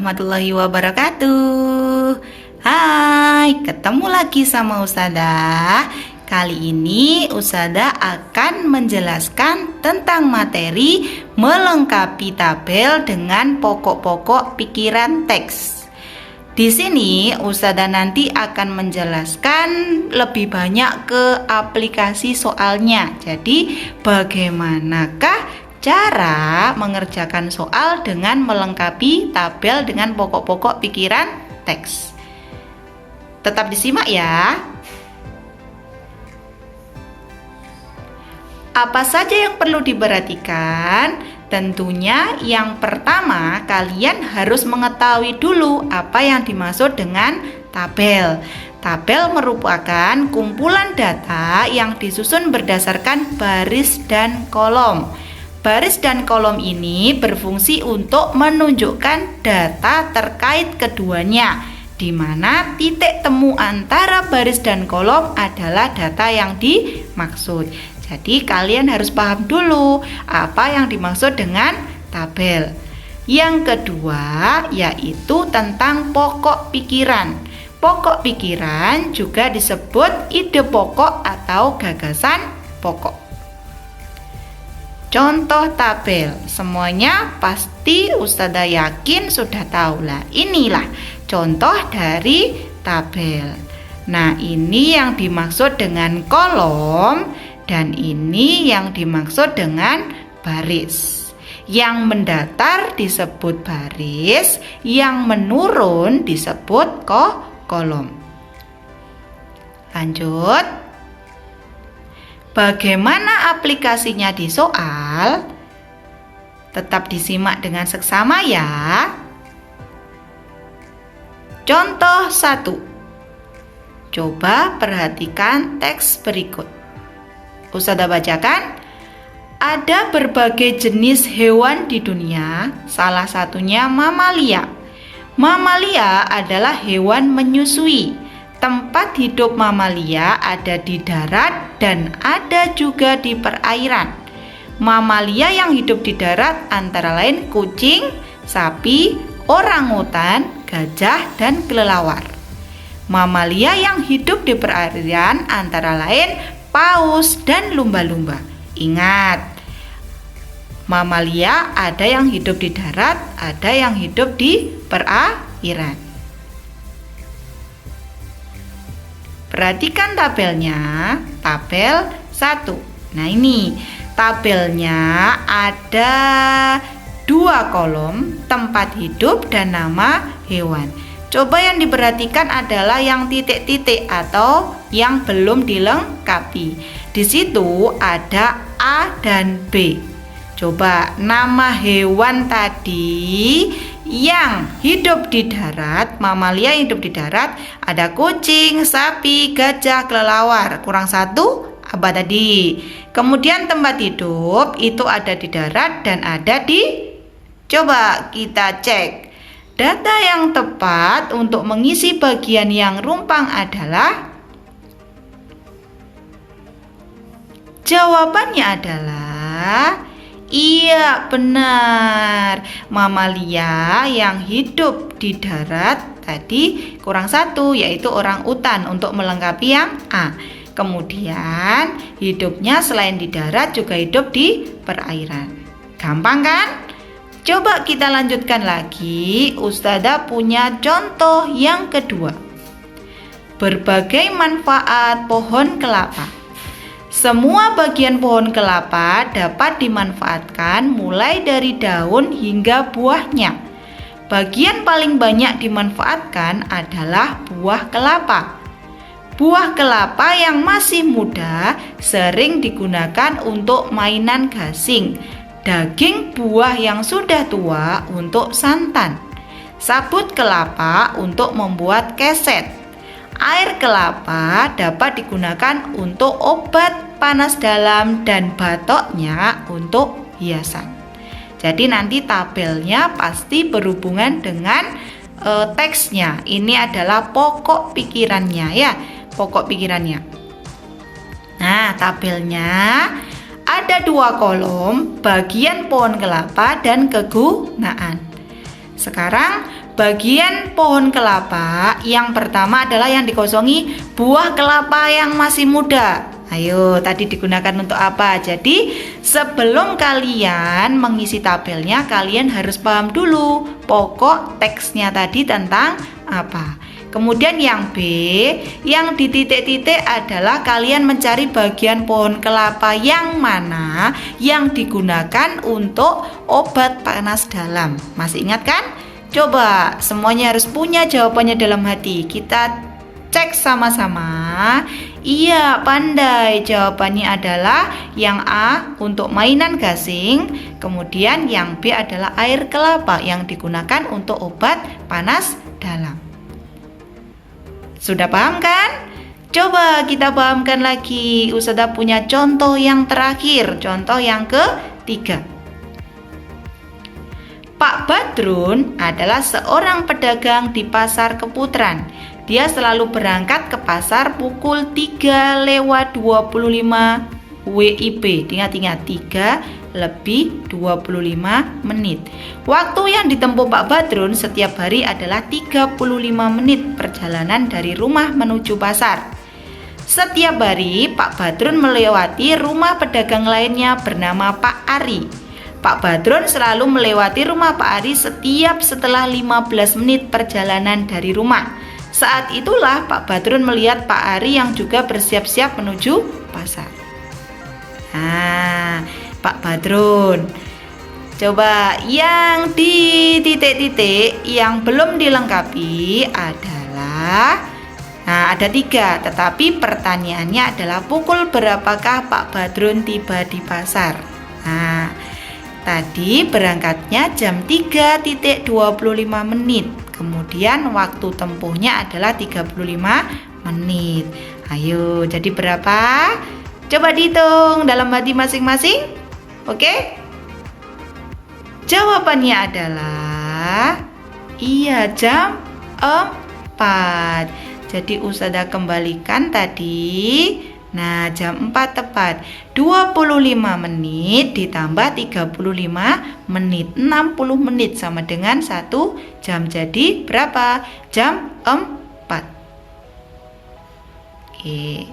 warahmatullahi wabarakatuh. Hai, ketemu lagi sama Ustazah. Kali ini Ustazah akan menjelaskan tentang materi melengkapi tabel dengan pokok-pokok pikiran teks. Di sini Ustazah nanti akan menjelaskan lebih banyak ke aplikasi soalnya. Jadi, bagaimanakah cara mengerjakan soal dengan melengkapi tabel dengan pokok-pokok pikiran teks. Tetap disimak ya. Apa saja yang perlu diperhatikan? Tentunya yang pertama, kalian harus mengetahui dulu apa yang dimaksud dengan tabel. Tabel merupakan kumpulan data yang disusun berdasarkan baris dan kolom. Baris dan kolom ini berfungsi untuk menunjukkan data terkait keduanya, di mana titik temu antara baris dan kolom adalah data yang dimaksud. Jadi kalian harus paham dulu apa yang dimaksud dengan tabel. Yang kedua yaitu tentang pokok pikiran. Pokok pikiran juga disebut ide pokok atau gagasan pokok. Contoh tabel, semuanya pasti Ustazah yakin sudah tahu lah. Inilah contoh dari tabel. Nah, ini yang dimaksud dengan kolom dan ini yang dimaksud dengan baris. Yang mendatar disebut baris, yang menurun disebut kolom. Lanjut. Bagaimana aplikasinya di soal? Tetap disimak dengan seksama ya. Contoh 1. Coba perhatikan teks berikut. Ustazah bacakan. Ada berbagai jenis hewan di dunia, salah satunya mamalia. Mamalia adalah hewan menyusui. Tempat hidup mamalia ada di darat dan ada juga di perairan. Mamalia yang hidup di darat antara lain kucing, sapi, orangutan, gajah, dan kelelawar. Mamalia yang hidup di perairan antara lain paus dan lumba-lumba. Ingat, mamalia ada yang hidup di darat, ada yang hidup di perairan. Perhatikan tabelnya, tabel 1. Nah ini, tabelnya ada 2 kolom, tempat hidup dan nama hewan. Coba yang diperhatikan adalah yang titik-titik atau yang belum dilengkapi. Di situ ada A dan B. Coba nama hewan tadi yang hidup di darat, mamalia yang hidup di darat, ada kucing, sapi, gajah, kelelawar. Kurang 1, apa tadi? Kemudian tempat hidup itu ada di darat dan ada di... Coba kita cek. Data yang tepat untuk mengisi bagian yang rumpang adalah... Jawabannya adalah... Iya, benar. Mamalia yang hidup di darat tadi kurang 1, yaitu orang utan untuk melengkapi yang A. Kemudian hidupnya selain di darat juga hidup di perairan. Gampang kan? Coba kita lanjutkan lagi. Ustazah punya contoh yang kedua. Berbagai manfaat pohon kelapa. Semua bagian pohon kelapa dapat dimanfaatkan mulai dari daun hingga buahnya. Bagian paling banyak dimanfaatkan adalah buah kelapa. Buah kelapa yang masih muda sering digunakan untuk mainan gasing. Daging buah yang sudah tua untuk santan. Sabut kelapa untuk membuat keset. Air kelapa dapat digunakan untuk obat panas dalam dan batoknya untuk hiasan. Jadi nanti tabelnya pasti berhubungan dengan teksnya. Ini adalah pokok pikirannya ya, pokok pikirannya. Nah, tabelnya ada 2 kolom, bagian pohon kelapa dan kegunaan. Sekarang bagian pohon kelapa yang pertama adalah yang dikosongi buah kelapa yang masih muda. Ayo, tadi digunakan untuk apa? Jadi, sebelum kalian mengisi tabelnya, kalian harus paham dulu pokok teksnya tadi tentang apa. Kemudian yang B, yang di titik-titik adalah kalian mencari bagian pohon kelapa yang mana yang digunakan untuk obat panas dalam. Masih ingat kan? Coba, semuanya harus punya jawabannya dalam hati. Kita cek sama-sama. Iya, pandai. Jawabannya adalah yang A untuk mainan gasing. Kemudian yang B adalah air kelapa yang digunakan untuk obat panas dalam. Sudah paham kan? Coba kita pahamkan lagi. Ustazah punya contoh yang terakhir. Contoh yang ketiga. Pak Badrun adalah seorang pedagang di pasar Keputaran. Dia selalu berangkat ke pasar pukul 3:25 WIB. Ingat-ingat, 3:25 menit. Waktu yang ditempuh Pak Badrun setiap hari adalah 35 menit perjalanan dari rumah menuju pasar. Setiap hari Pak Badrun melewati rumah pedagang lainnya bernama Pak Ari. Pak Badrun selalu melewati rumah Pak Ari setiap setelah 15 menit perjalanan dari rumah. Saat itulah Pak Badrun melihat Pak Ari yang juga bersiap-siap menuju pasar. Nah, Pak Badrun. Coba yang di titik-titik yang belum dilengkapi adalah, nah ada 3, tetapi pertanyaannya adalah pukul berapakah Pak Badrun tiba di pasar? Nah, tadi berangkatnya jam 3:25 menit. Kemudian waktu tempuhnya adalah 35 menit. Ayo, jadi berapa? Coba dihitung dalam hati masing-masing. Oke? Jawabannya adalah iya, jam 4. Jadi Ustazah kembalikan tadi. Nah, jam 4 tepat. 25 menit ditambah 35 menit. 60 menit sama dengan 1 jam. Jadi berapa? Jam 4. Oke.